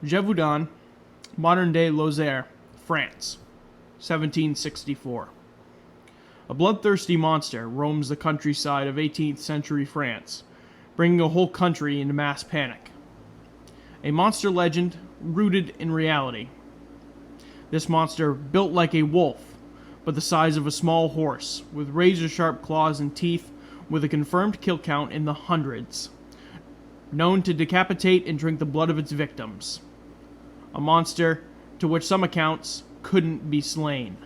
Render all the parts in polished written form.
Gevaudan, modern-day Lozère, France, 1764. A bloodthirsty monster roams the countryside of 18th century France, bringing a whole country into mass panic. A monster legend rooted in reality. This monster, built like a wolf, but the size of a small horse, with razor-sharp claws and teeth, with a confirmed kill count in the hundreds. Known to decapitate and drink the blood of its victims. A monster to which some accounts couldn't be slain.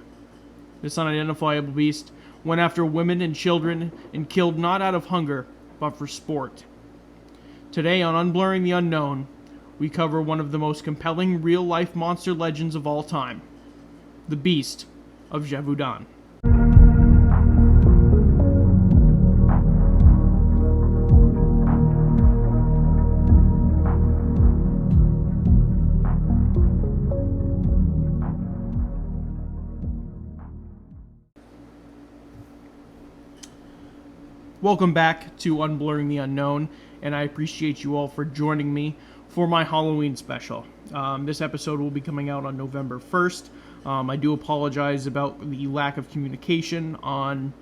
This unidentifiable beast went after women and children and killed not out of hunger, but for sport. Today on Unblurring the Unknown, we cover one of the most compelling real-life monster legends of all time. The Beast of Gevaudan. Welcome back to Unblurring the Unknown, and I appreciate you all for joining me for my Halloween special. This episode will be coming out on November 1st. I do apologize about the lack of communication on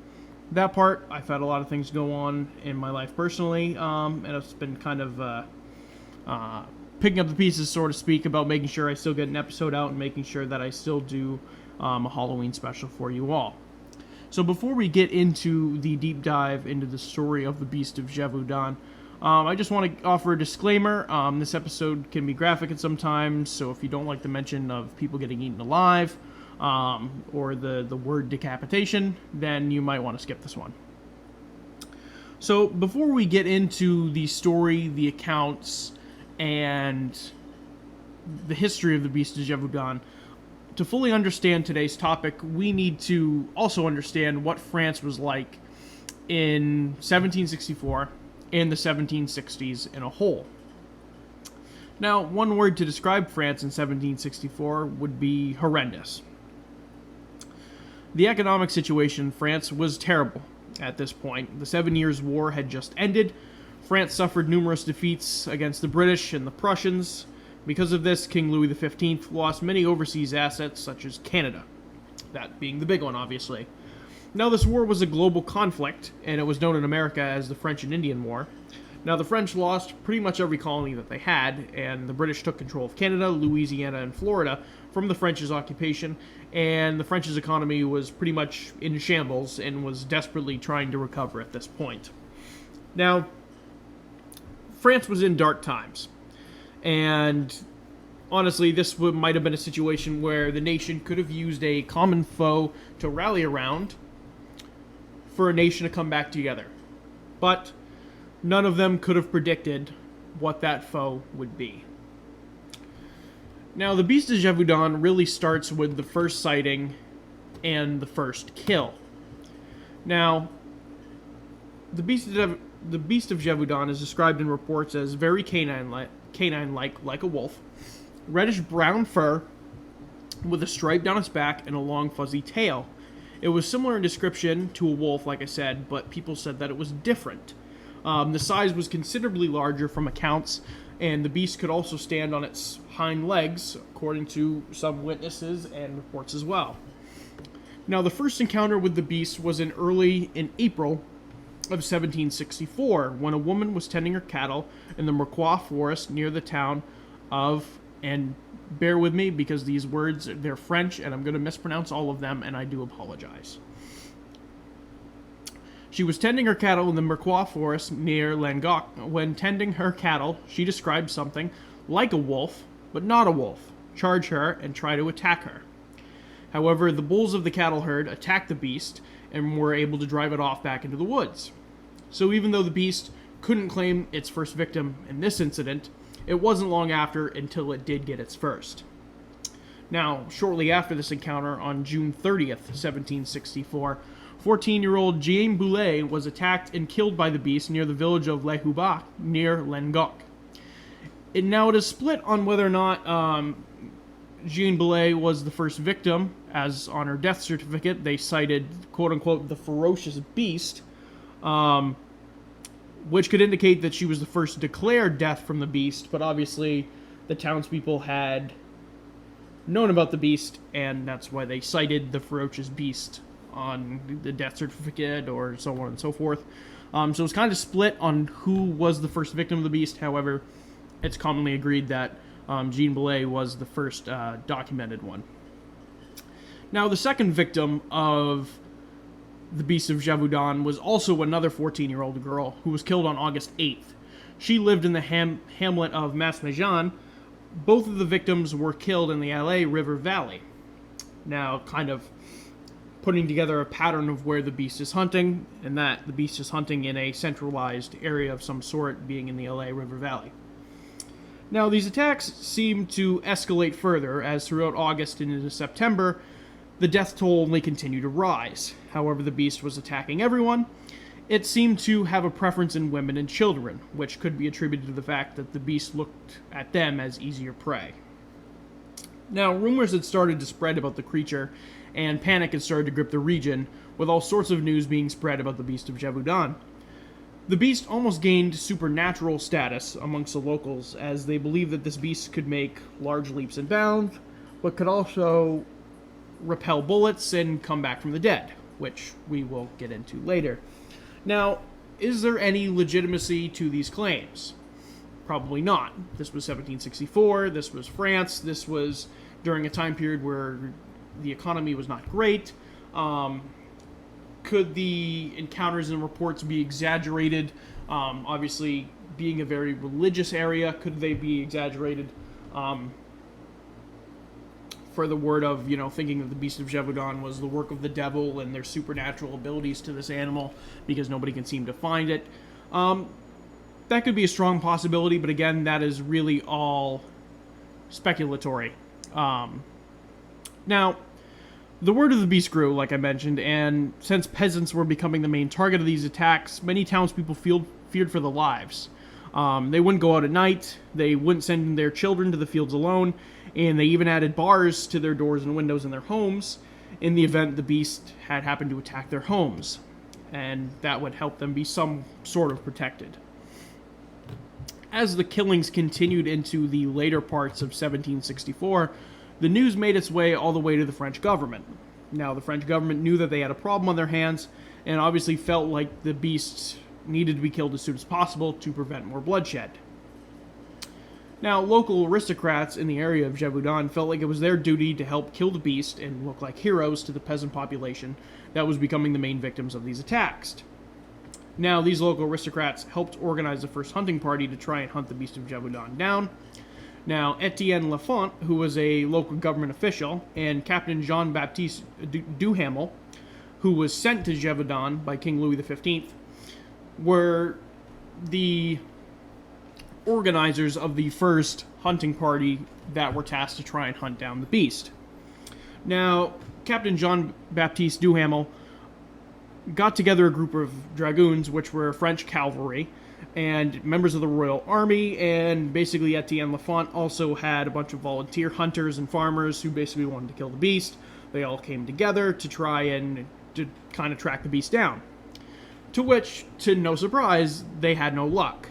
that part. I've had a lot of things go on in my life personally, and it's been kind of picking up the pieces, so to speak, about making sure I still get an episode out and making sure that I still do a Halloween special for you all. So before we get into the deep dive into the story of the Beast of Gevaudan, I just want to offer a disclaimer. This episode can be graphic at some times, so if you don't like the mention of people getting eaten alive, or the word decapitation, then you might want to skip this one. So before we get into the story, the accounts, and the history of the Beast of Gevaudan, to fully understand today's topic, we need to also understand what France was like in 1764 and the 1760s in a whole. Now, one word to describe France in 1764 would be horrendous. The economic situation in France was terrible at this point. The 7 Years' War had just ended. France suffered numerous defeats against the British and the Prussians. Because of this, King Louis XV lost many overseas assets, such as Canada. That being the big one, obviously. Now, this war was a global conflict, and it was known in America as the French and Indian War. Now, the French lost pretty much every colony that they had, and the British took control of Canada, Louisiana, and Florida from the French's occupation, and the French's economy was pretty much in shambles and was desperately trying to recover at this point. Now, France was in dark times. And honestly, this might have been a situation where the nation could have used a common foe to rally around for a nation to come back together. But none of them could have predicted what that foe would be. Now, the Beast of Gevaudan really starts with the first sighting and the first kill. Now, the Beast of Gevaudan is described in reports as very canine-like, like a wolf, reddish-brown fur with a stripe down its back and a long fuzzy tail. It was similar in description to a wolf, like I said, but people said that it was different. The size was considerably larger from accounts, and the beast could also stand on its hind legs, according to some witnesses and reports as well. Now, the first encounter with the beast was in April of 1764, when a woman was tending her cattle in the Mercois forest near the town of, and bear with me because these words, they're French and I'm going to mispronounce all of them, and I do apologize. She was tending her cattle in the Mercois forest near Languedoc. When tending her cattle, she described something like a wolf, but not a wolf, charge her and try to attack her. However, the bulls of the cattle herd attacked the beast and were able to drive it off back into the woods. So even though the beast couldn't claim its first victim in this incident, it wasn't long after until it did get its first. Now, shortly after this encounter, on June 30th, 1764, 14-year-old Jean Boulet was attacked and killed by the beast near the village of Les Hubats, near Languedoc. Now, it is split on whether or not Jean Boulet was the first victim, as on her death certificate they cited, quote-unquote, the ferocious beast, which could indicate that she was the first declared death from the beast, but obviously the townspeople had known about the beast, and that's why they cited the ferocious beast on the death certificate or so on and so forth. So it's kind of split on who was the first victim of the beast. However, it's commonly agreed that Jean Belay was the first documented one. Now, the second victim of the Beast of Gevaudan was also another 14-year-old girl who was killed on August 8th. She lived in the hamlet of Masmejean. Both of the victims were killed in the LA River Valley. Now, kind of putting together a pattern of where the beast is hunting, and that the beast is hunting in a centralized area of some sort, being in the LA River Valley. Now, these attacks seem to escalate further, as throughout August and into September, the death toll only continued to rise. However, the beast was attacking everyone. It seemed to have a preference in women and children, which could be attributed to the fact that the beast looked at them as easier prey. Now, rumors had started to spread about the creature, and panic had started to grip the region, with all sorts of news being spread about the Beast of Gevaudan. The beast almost gained supernatural status amongst the locals, as they believed that this beast could make large leaps and bounds, but could also repel bullets and come back from the dead, which we will get into later. Now, is there any legitimacy to these claims? Probably not. This was 1764, this was France, this was during a time period where the economy was not great. Could the encounters and reports be exaggerated? Obviously, being a very religious area, could they be exaggerated? For the word of, thinking that the Beast of Gevaudan was the work of the devil and their supernatural abilities to this animal because nobody can seem to find it. That could be a strong possibility, but again, that is really all speculatory. Now, the word of the beast grew, like I mentioned, and since peasants were becoming the main target of these attacks, many townspeople feared for their lives. They wouldn't go out at night, they wouldn't send their children to the fields alone, and they even added bars to their doors and windows in their homes in the event the beast had happened to attack their homes, and that would help them be some sort of protected. As the killings continued into the later parts of 1764, the news made its way all the way to the French government. Now, the French government knew that they had a problem on their hands, and obviously felt like the beasts needed to be killed as soon as possible to prevent more bloodshed. Now, local aristocrats in the area of Gevaudan felt like it was their duty to help kill the beast and look like heroes to the peasant population that was becoming the main victims of these attacks. Now, these local aristocrats helped organize the first hunting party to try and hunt the Beast of Gevaudan down. Now, Etienne Lafont, who was a local government official, and Captain Jean-Baptiste Duhamel, who was sent to Gevaudan by King Louis XV, were the organizers of the first hunting party that were tasked to try and hunt down the beast. Now, Captain Jean-Baptiste Duhamel got together a group of dragoons, which were French cavalry, and members of the Royal Army, and basically Etienne Lafont also had a bunch of volunteer hunters and farmers who basically wanted to kill the beast. They all came together to try and to kind of track the beast down. To which, to no surprise, they had no luck.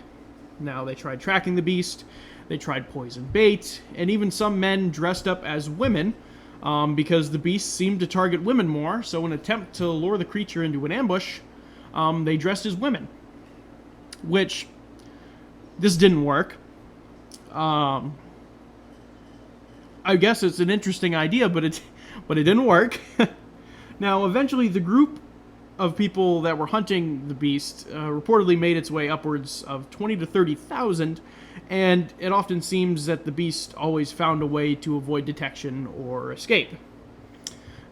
Now, they tried tracking the beast, they tried poison bait, and even some men dressed up as women, because the beast seemed to target women more, so in an attempt to lure the creature into an ambush, they dressed as women. Which, this didn't work. I guess it's an interesting idea, but it didn't work. Now, eventually, the group of people that were hunting the beast reportedly made its way upwards of 20 to 30,000, and it often seems that the beast always found a way to avoid detection or escape.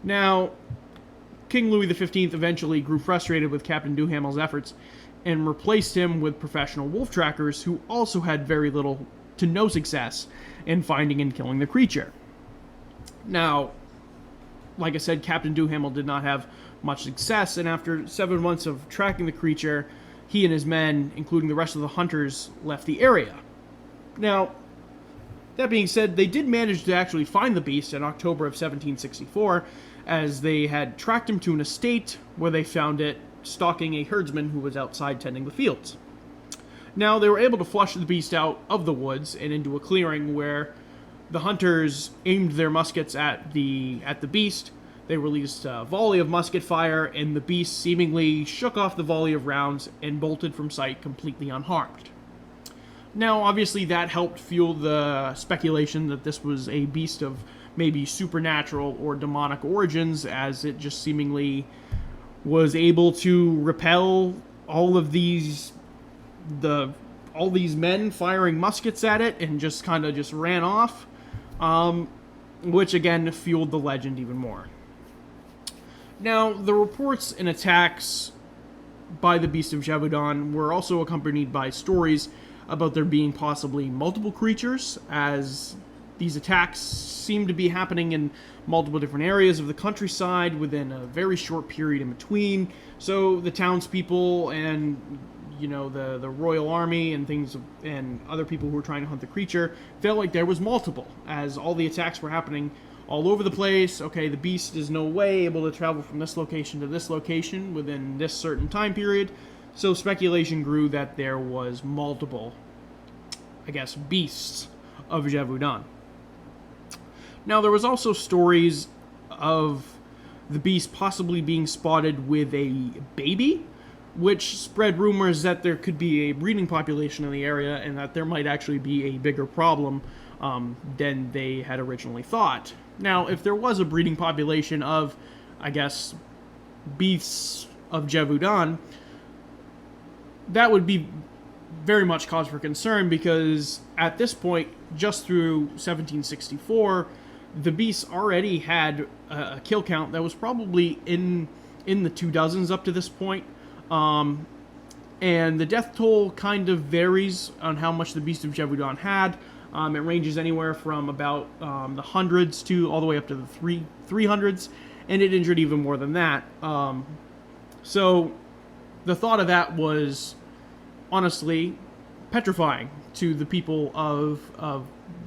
Now, King Louis XV eventually grew frustrated with Captain Duhamel's efforts and replaced him with professional wolf trackers who also had very little to no success in finding and killing the creature. Now, like I said, Captain Duhamel did not have much success, and after 7 months of tracking the creature, he and his men, including the rest of the hunters, left the area. Now, that being said, they did manage to actually find the beast in October of 1764, as they had tracked him to an estate where they found it stalking a herdsman who was outside tending the fields. Now, they were able to flush the beast out of the woods and into a clearing where the hunters aimed their muskets at the beast. They released a volley of musket fire, and the beast seemingly shook off the volley of rounds and bolted from sight completely unharmed. Now, obviously, that helped fuel the speculation that this was a beast of maybe supernatural or demonic origins, as it just seemingly was able to repel all these men firing muskets at it and just kind of just ran off, which again fueled the legend even more. Now, the reports and attacks by the Beast of Gevaudan were also accompanied by stories about there being possibly multiple creatures, as these attacks seem to be happening in multiple different areas of the countryside within a very short period in between. So the townspeople and the royal army and things and other people who were trying to hunt the creature felt like there was multiple, as all the attacks were happening all over the place. Okay, the beast is no way able to travel from this location to this location within this certain time period. So speculation grew that there was multiple, beasts of Gevaudan. Now, there was also stories of the beast possibly being spotted with a baby, which spread rumors that there could be a breeding population in the area and that there might actually be a bigger problem than they had originally thought. Now, if there was a breeding population of, beasts of Gevaudan, that would be very much cause for concern, because at this point, just through 1764, the beasts already had a kill count that was probably in the 24 up to this point. And the death toll kind of varies on how much the Beast of Gevaudan had. It ranges anywhere from about the hundreds to all the way up to the 300s, and it injured even more than that. So the thought of that was honestly petrifying to the people of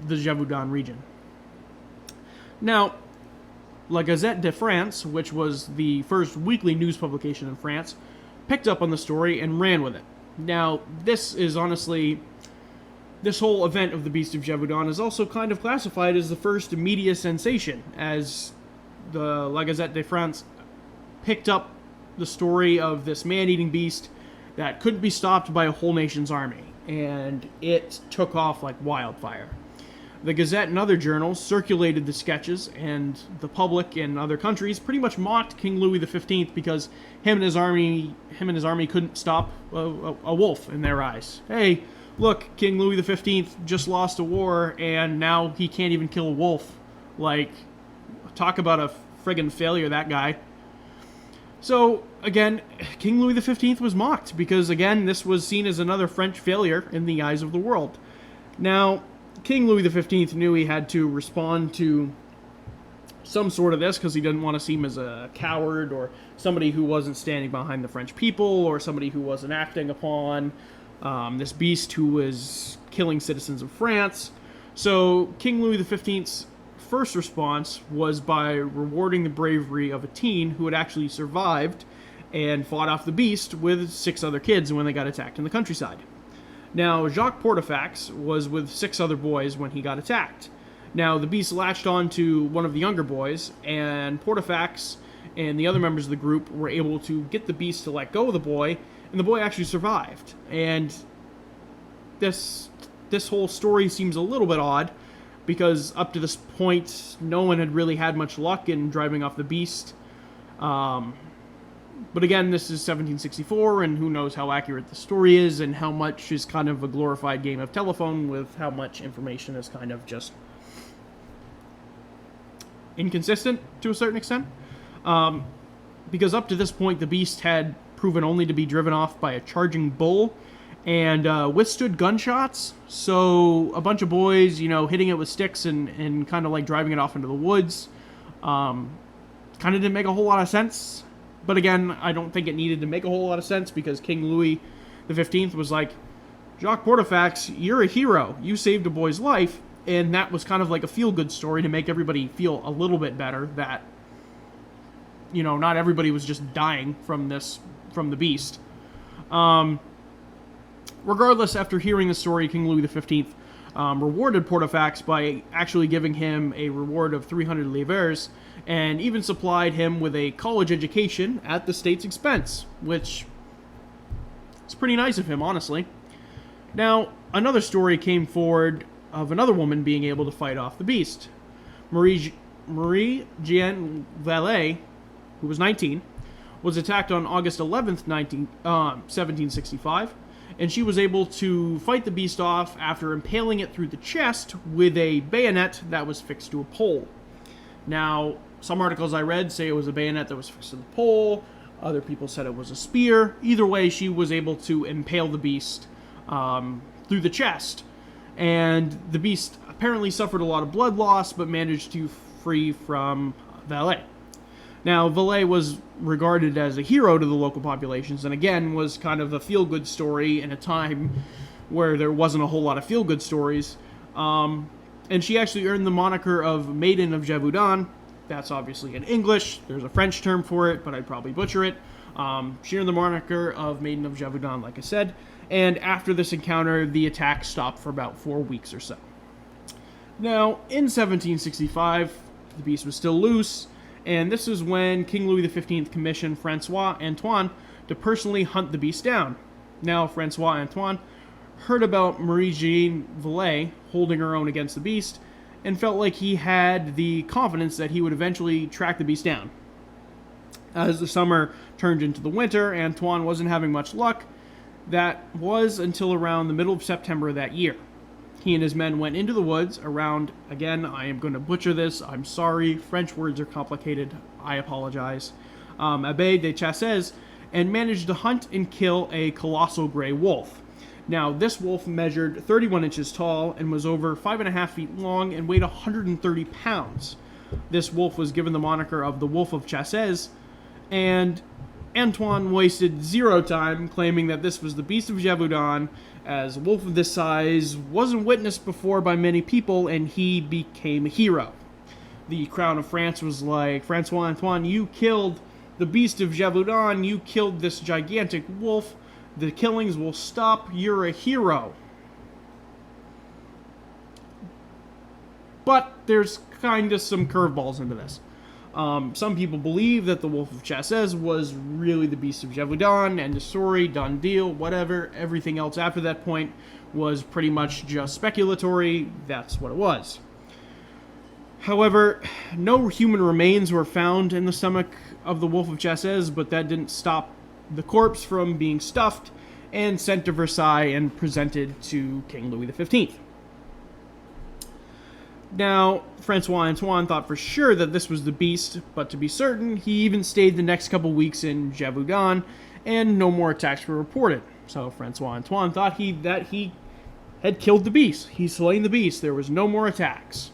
the Gevaudan region. Now, La Gazette de France, which was the first weekly news publication in France, picked up on the story and ran with it. Now, this whole event of the Beast of Gevaudan is also kind of classified as the first media sensation, as the La Gazette de France picked up the story of this man-eating beast that couldn't be stopped by a whole nation's army, and it took off like wildfire. The Gazette and other journals circulated the sketches, and the public in other countries pretty much mocked King Louis XV because him and his army couldn't stop a wolf in their eyes. Hey, look, King Louis XV just lost a war, and now he can't even kill a wolf. Like, talk about a friggin' failure, that guy. So, again, King Louis XV was mocked because, again, this was seen as another French failure in the eyes of the world. Now, King Louis XV knew he had to respond to some sort of this because he didn't want to seem as a coward or somebody who wasn't standing behind the French people or somebody who wasn't acting upon this beast who was killing citizens of France. So King Louis XV's first response was by rewarding the bravery of a teen who had actually survived and fought off the beast with 6 other kids when they got attacked in the countryside. Now, Jacques Portefax was with 6 other boys when he got attacked. Now, the beast latched on to one of the younger boys, and Portefax and the other members of the group were able to get the beast to let go of the boy, and the boy actually survived. And this whole story seems a little bit odd, because up to this point, no one had really had much luck in driving off the beast. But again, this is 1764, and who knows how accurate the story is, and how much is kind of a glorified game of telephone with how much information is kind of just inconsistent to a certain extent. Because up to this point, the beast had proven only to be driven off by a charging bull and withstood gunshots. So a bunch of boys, hitting it with sticks and kind of like driving it off into the woods kind of didn't make a whole lot of sense. But again, I don't think it needed to make a whole lot of sense because King Louis XV was like, Jacques Portefax, you're a hero. You saved a boy's life. And that was kind of like a feel-good story to make everybody feel a little bit better that, not everybody was just dying from the beast. Regardless, after hearing the story, King Louis XV rewarded Portefax by actually giving him a reward of 300 livres, and even supplied him with a college education at the state's expense, which is pretty nice of him, honestly. Now, another story came forward of another woman being able to fight off the beast. Marie Jeanne Vallée, who was 19, was attacked on August 11th, 1765, and she was able to fight the beast off after impaling it through the chest with a bayonet that was fixed to a pole. Now, some articles I read say it was a bayonet that was fixed to the pole. Other people said it was a spear. Either way, she was able to impale the beast through the chest. And the beast apparently suffered a lot of blood loss, but managed to free from Vallée. Now, Vallée was regarded as a hero to the local populations, and again, was kind of a feel-good story in a time where there wasn't a whole lot of feel-good stories. And she actually earned the moniker of Maiden of Gevaudan. That's obviously in English. There's a French term for it, but I'd probably butcher it. She earned the moniker of Maiden of Gevaudan, like I said. And after this encounter, the attack stopped for about 4 weeks or so. Now, in 1765, the beast was still loose, and this is when King Louis XV commissioned Francois Antoine to personally hunt the beast down. Now, Francois Antoine heard about Marie-Jeanne Vallée holding her own against the beast, and felt like he had the confidence that he would eventually track the beast down. As the summer turned into the winter, Antoine wasn't having much luck. That was until around the middle of September that year. He and his men went into the woods around, again, I am going to butcher this, I'm sorry, French words are complicated, I apologize, Abbaye de Chasses, and managed to hunt and kill a colossal gray wolf. Now, this wolf measured 31 inches tall and was over 5.5 feet long and weighed 130 pounds. This wolf was given the moniker of the Wolf of Chasses, and Antoine wasted zero time claiming that this was the Beast of Gevaudan, as a wolf of this size wasn't witnessed before by many people, and he became a hero. The crown of France was like, Francois Antoine, you killed the Beast of Gevaudan, you killed this gigantic wolf, the killings will stop, you're a hero. But there's kind of some curveballs into this. Some people believe that the Wolf of Chasses was really the Beast of Gevaudan, end of story, done deal, whatever. Everything else after that point was pretty much just speculatory. That's what it was. However, no human remains were found in the stomach of the Wolf of Chasses, but that didn't stop the corpse from being stuffed and sent to Versailles and presented to King Louis XV. Now, Francois Antoine thought for sure that this was the beast, but to be certain, he even stayed the next couple weeks in Gevaudan, and no more attacks were reported. So Francois Antoine thought that he had killed the beast. He slain the beast. There was no more attacks.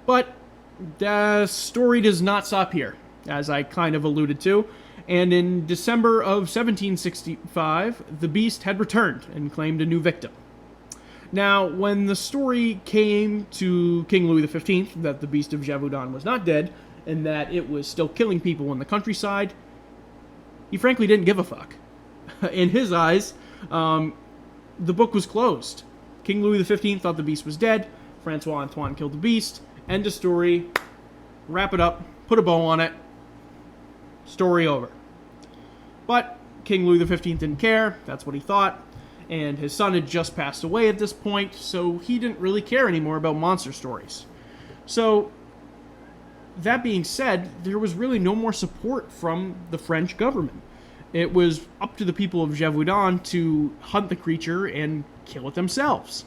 But the story does not stop here, as I kind of alluded to. And in December of 1765, the beast had returned and claimed a new victim. Now, when the story came to King Louis XV that the Beast of Gevaudan was not dead, and that it was still killing people in the countryside, he frankly didn't give a fuck. In his eyes, the book was closed. King Louis XV thought the beast was dead, Francois Antoine killed the beast, end of story, wrap it up, put a bow on it, story over. But King Louis XV didn't care, that's what he thought. And his son had just passed away at this point, so he didn't really care anymore about monster stories. So, that being said, there was really no more support from the French government. It was up to the people of Gevaudan to hunt the creature and kill it themselves.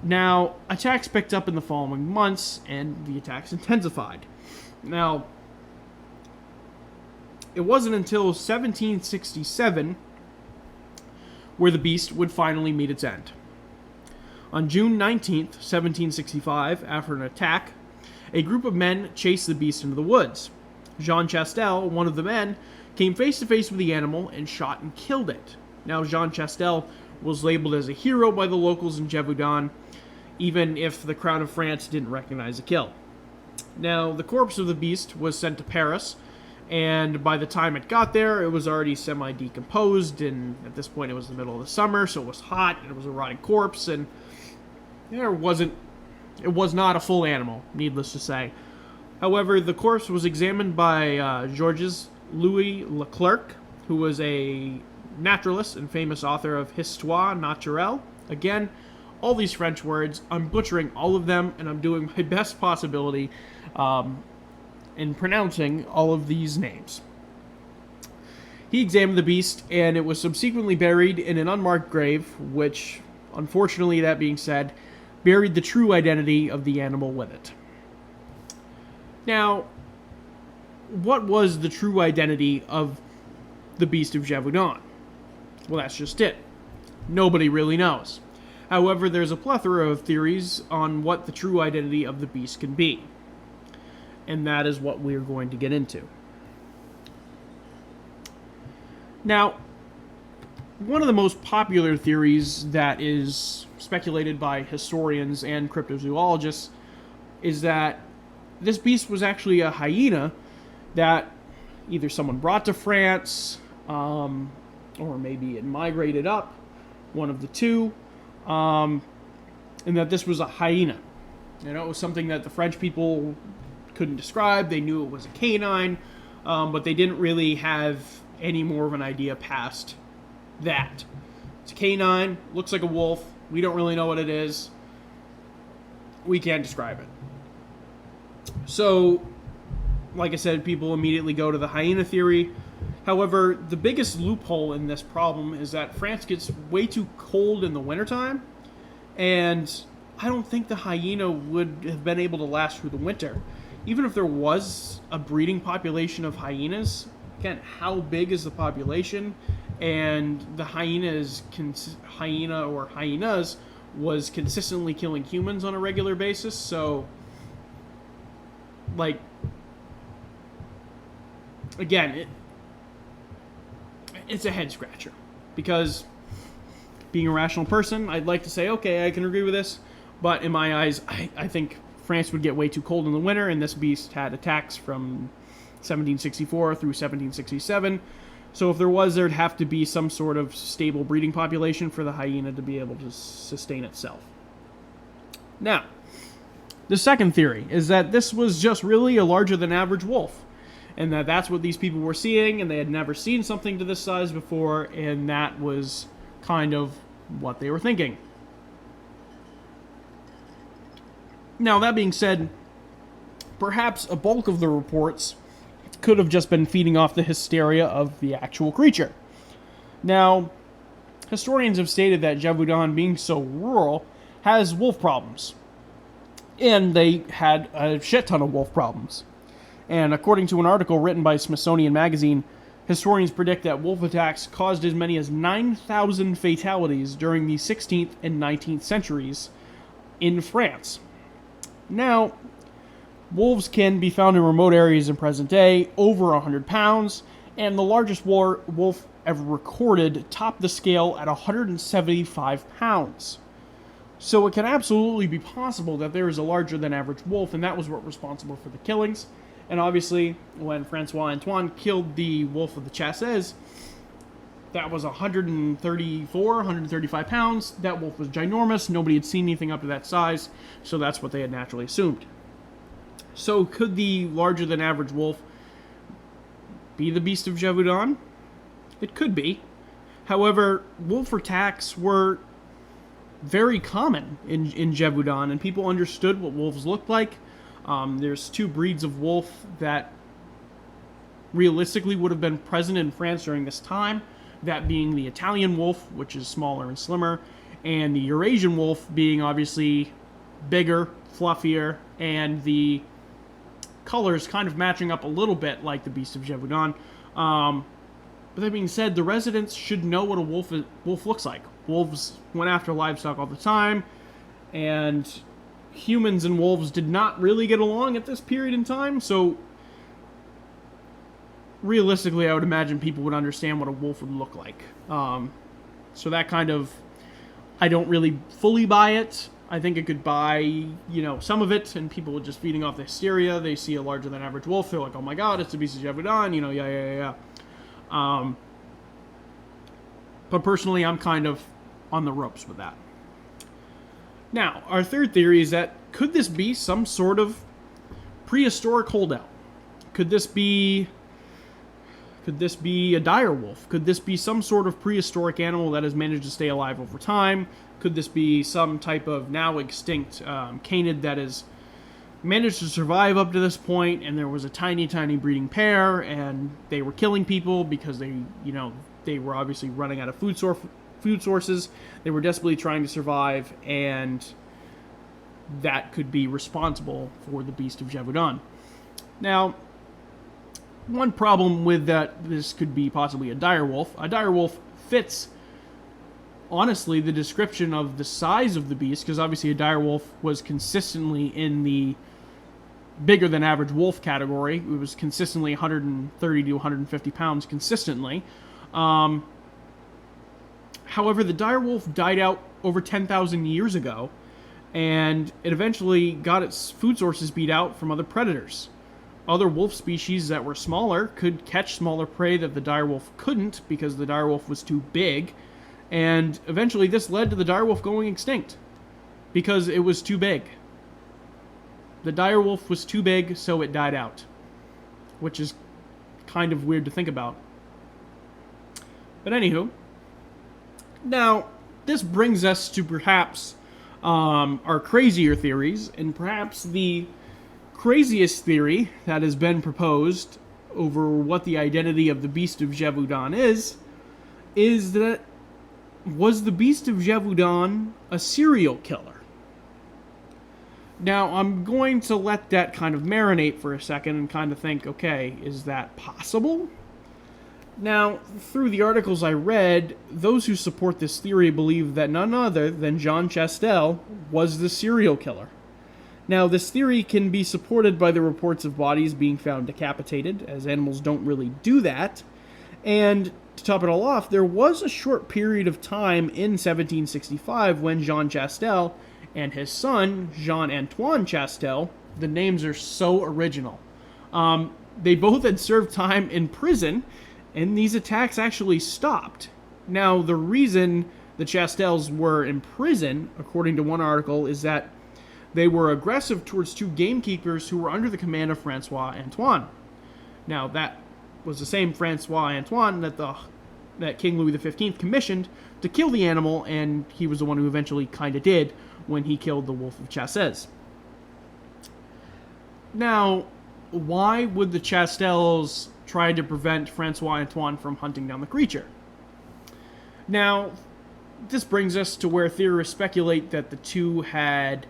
Now, attacks picked up in the following months, and the attacks intensified. Now, it wasn't until 1767 where the beast would finally meet its end. On June 19th, 1765, after an attack, a group of men chased the beast into the woods. Jean Chastel, one of the men, came face to face with the animal and shot and killed it. Now, Jean Chastel was labeled as a hero by the locals in Gevaudan, even if the crown of France didn't recognize the kill. Now, the corpse of the beast was sent to Paris, And by the time it got there, it was already semi-decomposed, and at this point it was the middle of the summer, so it was hot, and it was a rotting corpse, and it was not a full animal, needless to say. However, the corpse was examined by Georges Louis Leclerc, who was a naturalist and famous author of Histoire Naturelle. Again, all these French words, I'm butchering all of them, and I'm doing my best possibility in pronouncing all of these names. He examined the beast, and it was subsequently buried in an unmarked grave, which, unfortunately, that being said, buried the true identity of the animal with it. Now, what was the true identity of the beast of Gevaudan? Well, that's just it. Nobody really knows. However, there's a plethora of theories on what the true identity of the beast can be. And that is what we're going to get into. Now, one of the most popular theories that is speculated by historians and cryptozoologists is that this beast was actually a hyena that either someone brought to France, or maybe it migrated up, one of the two, and that this was a hyena. You know, it was something that the French people couldn't describe. They knew it was a canine, but they didn't really have any more of an idea past that. It's a canine, looks like a wolf. We don't really know what it is. We can't describe it. So, like I said, people immediately go to the hyena theory. However, the biggest loophole in this problem is that France gets way too cold in the wintertime, and I don't think the hyena would have been able to last through the winter. Even if there was a breeding population of hyenas, again, how big is the population? And the hyenas was consistently killing humans on a regular basis, so, like, again, it's a head scratcher, because being a rational person, I'd like to say, okay, I can agree with this, but in my eyes, I think France would get way too cold in the winter, and this beast had attacks from 1764 through 1767. So if there was, there'd have to be some sort of stable breeding population for the hyena to be able to sustain itself. Now, the second theory is that this was just really a larger than average wolf, and that's what these people were seeing, and they had never seen something to this size before, and that was kind of what they were thinking. Now, that being said, perhaps a bulk of the reports could have just been feeding off the hysteria of the actual creature. Now, historians have stated that Gevaudan, being so rural, has wolf problems. And they had a shit ton of wolf problems. And according to an article written by Smithsonian Magazine, historians predict that wolf attacks caused as many as 9,000 fatalities during the 16th and 19th centuries in France. Now, wolves can be found in remote areas in present day, over 100 pounds, and the largest wolf ever recorded topped the scale at 175 pounds. So it can absolutely be possible that there is a larger than average wolf, and that was what was responsible for the killings. And obviously, when Francois Antoine killed the wolf of the Chasses, that was 134, 135 pounds. That wolf was ginormous. Nobody had seen anything up to that size, so that's what they had naturally assumed. So could the larger than average wolf be the beast of Gevaudan? It could be. However, wolf attacks were very common in Gevaudan, and people understood what wolves looked like. There's two breeds of wolf that realistically would have been present in France during this time, that being the Italian wolf, which is smaller and slimmer, and the Eurasian wolf being obviously bigger, fluffier, and the colors kind of matching up a little bit like the beast of Gevaudan. But that being said, the residents should know what a wolf looks like. Wolves went after livestock all the time, and humans and wolves did not really get along at this period in time, so realistically, I would imagine people would understand what a wolf would look like. So that kind of, I don't really fully buy it. I think it could buy, some of it, and people just feeding off the hysteria. They see a larger than average wolf, they're like, oh my god, it's the beast of Gevaudan, yeah. But personally, I'm kind of on the ropes with that. Now, our third theory is that could this be some sort of prehistoric holdout? Could this be a dire wolf? Could this be some sort of prehistoric animal that has managed to stay alive over time? Could this be some type of now extinct canid that has managed to survive up to this point, and there was a tiny breeding pair, and they were killing people because they were obviously running out of food sources. They were desperately trying to survive, and that could be responsible for the beast of Gevaudan. Now, one problem with that, this could be possibly a dire wolf. A dire wolf fits, honestly, the description of the size of the beast, because obviously a dire wolf was consistently in the bigger than average wolf category. It was consistently 130 to 150 pounds consistently. However, the dire wolf died out over 10,000 years ago, and it eventually got its food sources beat out from other predators. Other wolf species that were smaller could catch smaller prey that the dire wolf couldn't because the dire wolf was too big, and eventually this led to the dire wolf going extinct because it was too big. The dire wolf was too big, so it died out, which is kind of weird to think about. But anywho, now this brings us to perhaps our crazier theories, and perhaps the craziest theory that has been proposed over what the identity of the beast of Gevaudan is that was the beast of Gevaudan a serial killer? Now, I'm going to let that kind of marinate for a second and kind of think, okay, is that possible? Now, through the articles I read, those who support this theory believe that none other than Jean Chastel was the serial killer. Now, this theory can be supported by the reports of bodies being found decapitated, as animals don't really do that. And to top it all off, there was a short period of time in 1765 when Jean Chastel and his son, Jean-Antoine Chastel, the names are so original. They both had served time in prison, and these attacks actually stopped. Now, the reason the Chastels were in prison, according to one article, is that they were aggressive towards two gamekeepers who were under the command of Francois Antoine. Now, that was the same Francois Antoine that King Louis XV commissioned to kill the animal, and he was the one who eventually kind of did when he killed the Wolf of Chasses. Now, why would the Chastels try to prevent Francois Antoine from hunting down the creature? Now, this brings us to where theorists speculate that the two had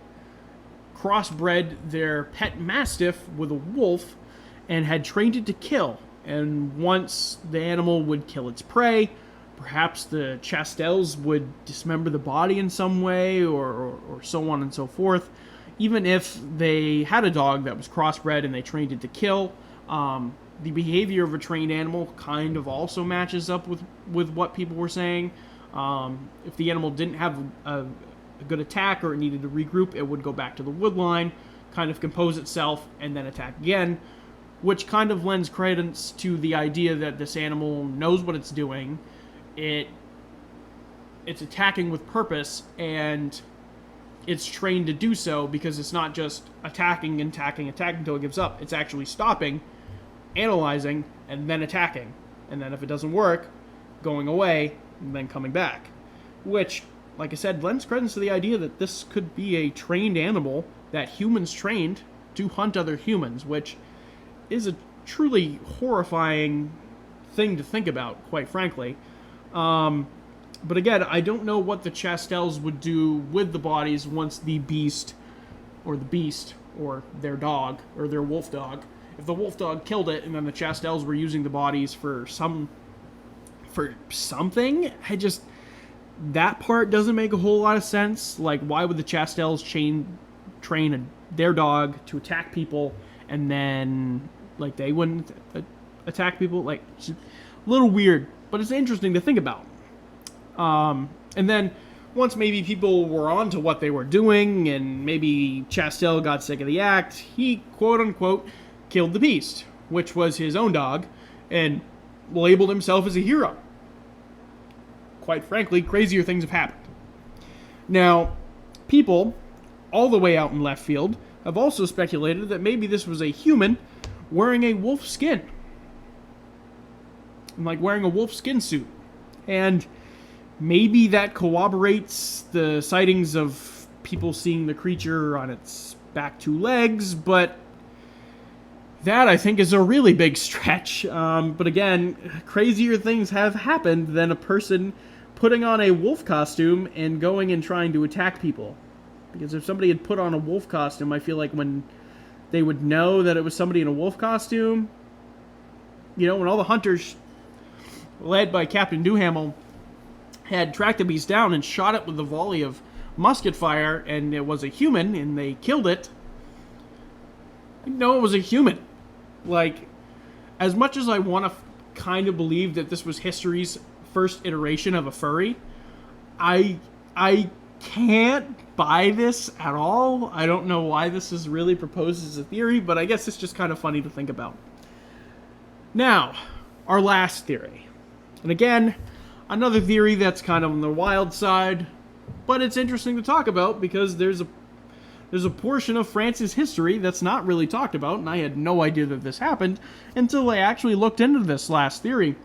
crossbred their pet mastiff with a wolf and had trained it to kill. And once the animal would kill its prey, perhaps the Chastels would dismember the body in some way, or so on and so forth. Even if they had a dog that was crossbred and they trained it to kill, the behavior of a trained animal kind of also matches up with what people were saying. If the animal didn't have a good attack or it needed to regroup, it would go back to the wood line, kind of compose itself, and then attack again, which kind of lends credence to the idea that this animal knows what it's doing. It's attacking with purpose, and it's trained to do so because it's not just attacking until it gives up. It's actually stopping, analyzing, and then attacking. And then if it doesn't work, going away, and then coming back. Which, like I said, lends credence to the idea that this could be a trained animal that humans trained to hunt other humans, which is a truly horrifying thing to think about, quite frankly. But again, I don't know what the Chastels would do with the bodies once the beast, or their dog, or their wolf dog, if the wolf dog killed it and then the Chastels were using the bodies for something, that part doesn't make a whole lot of sense. Like, why would the Chastels train their dog to attack people, and then, like, they wouldn't attack people? Like, it's a little weird, but it's interesting to think about. And then once maybe people were on to what they were doing and maybe Chastel got sick of the act, he quote-unquote killed the beast, which was his own dog, and labeled himself as a hero. Quite frankly, crazier things have happened. Now, people, all the way out in left field, have also speculated that maybe this was a human wearing a wolf skin. Like wearing a wolf skin suit. And maybe that corroborates the sightings of people seeing the creature on its back two legs, but that, I think, is a really big stretch. But again, crazier things have happened than a person putting on a wolf costume and going and trying to attack people. Because if somebody had put on a wolf costume, I feel like when they would know that it was somebody in a wolf costume, you know, when all the hunters, led by Captain Duhamel, had tracked the beast down and shot it with a volley of musket fire, and it was a human, and they killed it, I know it was a human. Like, as much as I want to kind of believe that this was history's first iteration of a furry, I can't buy this at all. I don't know why this is really proposed as a theory, but I guess it's just kind of funny to think about. Now, our last theory. And again, another theory that's kind of on the wild side, but it's interesting to talk about because there's a portion of France's history that's not really talked about, and I had no idea that this happened until I actually looked into this last theory.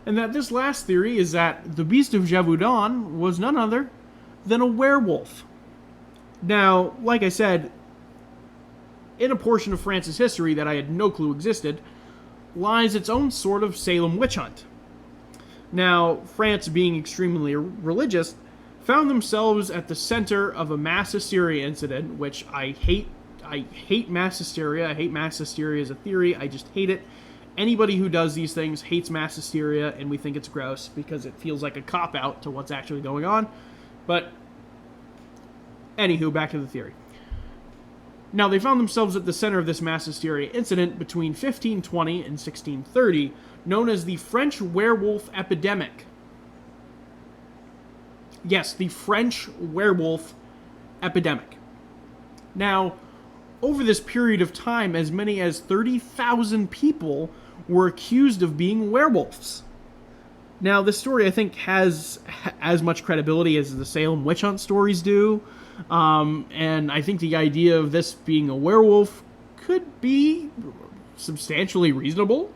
And that this last theory is that the Beast of Gevaudan was none other than a werewolf. Now, like I said, in a portion of France's history that I had no clue existed, lies its own sort of Salem witch hunt. Now, France, being extremely religious, found themselves at the center of a mass hysteria incident, which I hate. I hate mass hysteria. I hate mass hysteria as a theory. I just hate it. Anybody who does these things hates mass hysteria, and we think it's gross because it feels like a cop-out to what's actually going on. But, anywho, back to the theory. Now, they found themselves at the center of this mass hysteria incident between 1520 and 1630, known as the French werewolf epidemic. Yes, the French werewolf epidemic. Now, over this period of time, as many as 30,000 people were accused of being werewolves. Now, this story, I think, has as much credibility as the Salem witch hunt stories do. And I think the idea of this being a werewolf could be substantially reasonable.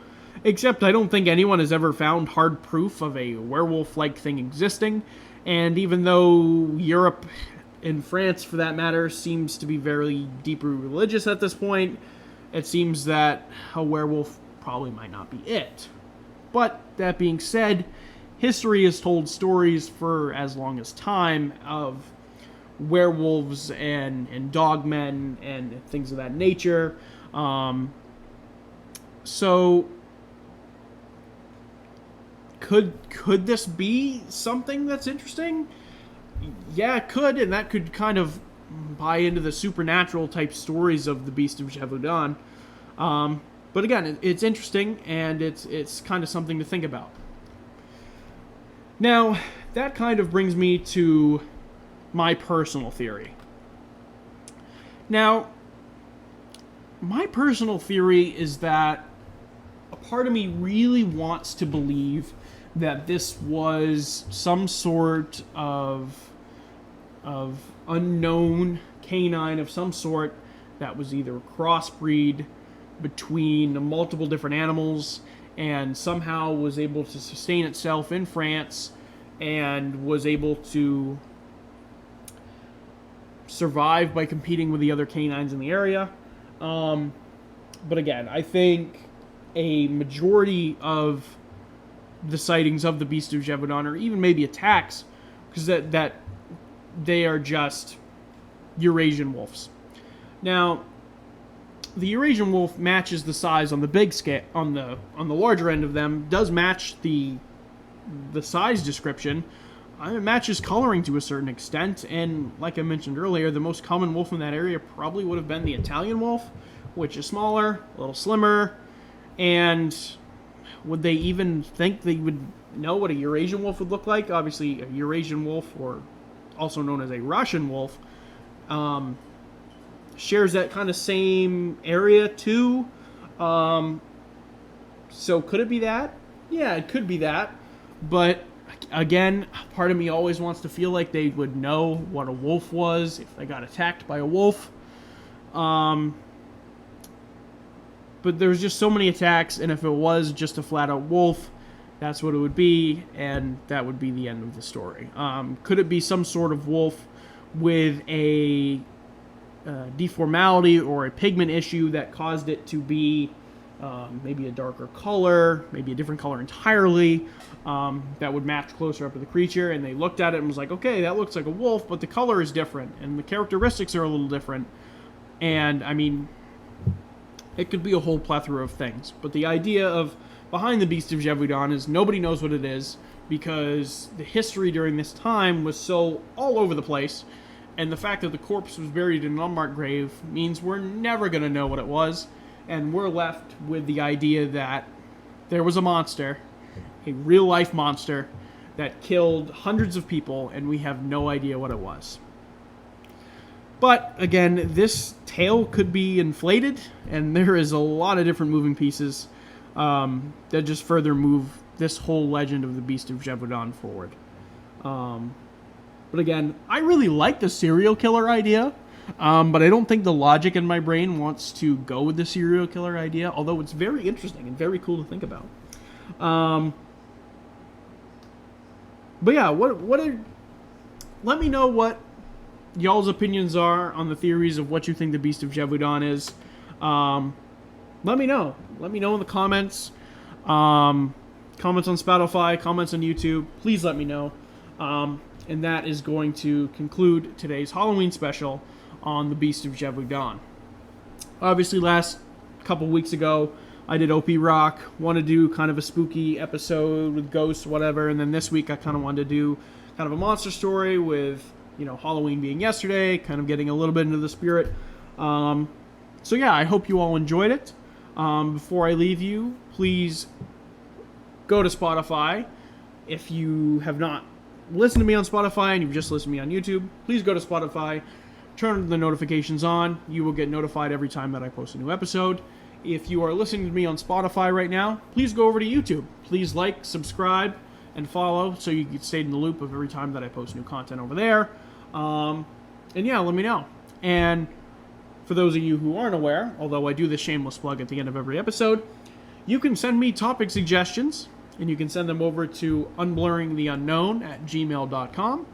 Except I don't think anyone has ever found hard proof of a werewolf-like thing existing. And even though Europe, and France for that matter, seems to be very deeply religious at this point, it seems that a werewolf probably might not be it. But that being said, history has told stories for as long as time of werewolves and dogmen and things of that nature. So could this be something that's interesting? Yeah, it could, and that could kind of buy into the supernatural type stories of the Beast of Gevaudan. But again, it's interesting, and it's kind of something to think about. Now, that kind of brings me to my personal theory. Now, my personal theory is that a part of me really wants to believe that this was some sort of unknown canine of some sort that was either a crossbreed between multiple different animals and somehow was able to sustain itself in France and was able to survive by competing with the other canines in the area. But again, I think a majority of the sightings of the Beast of Gevaudan, or even maybe attacks, because that they are just Eurasian wolves. Now, the Eurasian wolf matches the size on the big scale, on the larger end of them, does match the size description. It matches coloring to a certain extent, and like I mentioned earlier, the most common wolf in that area probably would have been the Italian wolf, which is smaller, a little slimmer, and would they even think they would know what a Eurasian wolf would look like? Obviously, a Eurasian wolf, or also known as a Russian wolf, shares that kind of same area too. So could it be that? Yeah, it could be that. But again, part of me always wants to feel like they would know what a wolf was if they got attacked by a wolf. But there's just so many attacks, and if it was just a flat-out wolf, that's what it would be, and that would be the end of the story. Could it be some sort of wolf with a deformality or a pigment issue that caused it to be maybe a darker color, maybe a different color entirely, that would match closer up to the creature, and they looked at it and was like, okay, that looks like a wolf, but the color is different, and the characteristics are a little different. And, I mean, it could be a whole plethora of things. But the idea of behind the Beast of Gevaudan is nobody knows what it is, because the history during this time was so all over the place, and the fact that the corpse was buried in an unmarked grave means we're never going to know what it was, and we're left with the idea that there was a monster, a real-life monster, that killed hundreds of people, and we have no idea what it was. But, again, this tale could be inflated, and there is a lot of different moving pieces that just further move this whole legend of the Beast of Gevaudan forward. But again, I really like the serial killer idea, but I don't think the logic in my brain wants to go with the serial killer idea, although it's very interesting and very cool to think about. But yeah, let me know what y'all's opinions are on the theories of what you think the Beast of Gevaudan is. Let me know. Let me know in the comments. Comments on Spotify, comments on YouTube. Please let me know. And that is going to conclude today's Halloween special on the Beast of Gevaudan. Obviously, last couple weeks ago, I did OP Rock. Want to do kind of a spooky episode with ghosts, whatever. And then this week, I kind of wanted to do kind of a monster story with, you know, Halloween being yesterday, kind of getting a little bit into the spirit. So yeah, I hope you all enjoyed it. Before I leave you, please go to Spotify. If you have not listened to me on Spotify and you've just listened to me on YouTube, please go to Spotify, turn the notifications on. You will get notified every time that I post a new episode. If you are listening to me on Spotify right now, please go over to YouTube. Please like, subscribe, and follow so you can stay in the loop of every time that I post new content over there. And yeah, let me know. And for those of you who aren't aware, although I do this shameless plug at the end of every episode, you can send me topic suggestions, and you can send them over to unblurringtheunknown@gmail.com.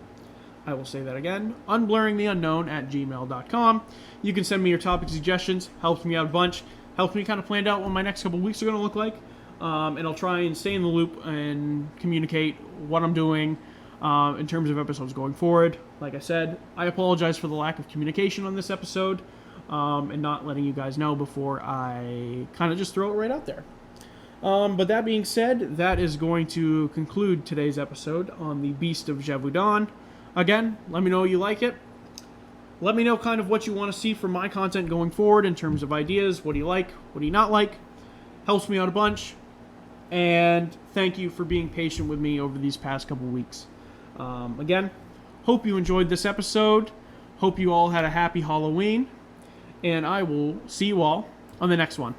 I will say that again, unblurringtheunknown@gmail.com. You can send me your topic suggestions. Helps me out a bunch. Helps me kind of plan out what my next couple weeks are going to look like. And I'll try and stay in the loop and communicate what I'm doing in terms of episodes going forward. Like I said, I apologize for the lack of communication on this episode and not letting you guys know before I kind of just throw it right out there. But that being said, that is going to conclude today's episode on the Beast of Gevaudan. Again, let me know you like it. Let me know kind of what you want to see from my content going forward in terms of ideas. What do you like? What do you not like? Helps me out a bunch. And thank you for being patient with me over these past couple weeks. Again, hope you enjoyed this episode. Hope you all had a happy Halloween. And I will see you all on the next one.